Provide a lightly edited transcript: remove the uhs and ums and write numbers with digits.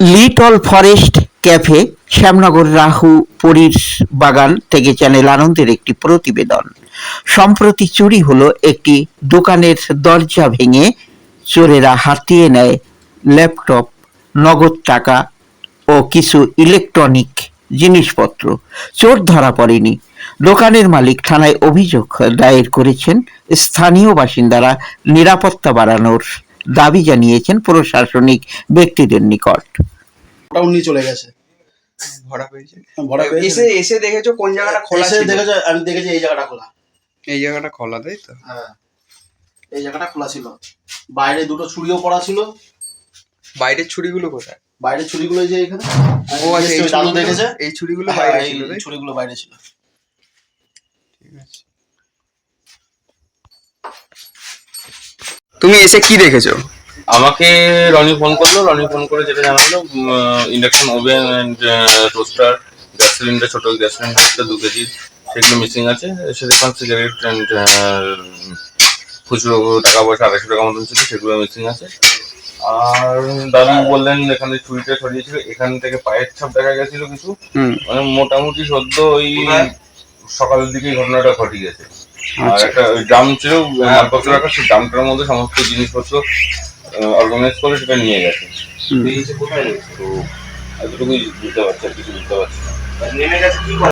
Little forest cafe, Shyamnagar Rahu পরীর বাগান থেকে চ্যানেল আনন্দের একটি প্রতিবেদন। সম্প্রতি চুরি হলো একটি দোকানের দরজা ভেঙে চোরেরা হাতিয়ে নেয় ল্যাপটপ, নগদ টাকা ও কিছু ইলেকট্রনিক জিনিসপত্র। চোর ধরা পড়েনি। দোকানের মালিক থানায় অভিযোগ দায়ের করেছেন। স্থানীয় বাসিন্দারা নিরাপত্তা বাড়ানোর দাবি জানিয়েছেন প্রশাসনিক ব্যক্তিদের নিকট। ওটা উনি চলে গেছে। ভরা পেয়েছে। ভরা পেয়েছে। এসে এসে দেখেছো কোন জায়গাটা খোলা এসে ছিল? দেখেছো, আমি দেখেছি এই জায়গাটা খোলা। এই জায়গাটা খোলা, তাই তো? হ্যাঁ, এই জায়গাটা খোলা ছিল। বাইরে দুটো ছুরিও পড়া ছিল। বাইরের ছুরিগুলো কোথায়? বাইরের ছুরিগুলো এই যে এখানে। ও আচ্ছা, এই দাদু ছুরিগুলো- দেখেছে। এই ছুরিগুলো হ্যাঁ, বাইরে এই ছিল, তাই তো? ছুরিগুলো বাইরে ছিল। ঠিক আছে। তুমি এসে কি দেখেছো? আমাকে রনি ফোন করলো, রনি ফোন করে যেটা জানালো, induction oven and toaster, gas cylinder, ছোট গ্যাস সিলিন্ডারটা 2 কেজি, সেগুলো মিসিং আছে। এসে দেখলাম সিগারেট অ্যান্ড খুচরো টাকা পয়সা 250 টাকা মতন ছিল, সেগুলো মিসিং আছে। আর দাদু বললেন এখানে চুরিটা ছড়িয়েছিল, এখান থেকে পায়ের ছাপ দেখা গেছিল কিছু। মানে মোটামুটি সদ্য ওই সকালের দিকে এই ঘটনাটা ঘটে গেছে। আর একটা ওই ড্রাম ছিল মালপত্র রাখা, সেই ড্রামটার মধ্যে সমস্ত জিনিসপত্র অর্গানাইজ করে সেটা নিয়ে গেছে। তো এতটুকুই বুঝতে পারছি, আর কিছু বুঝতে পারছি না।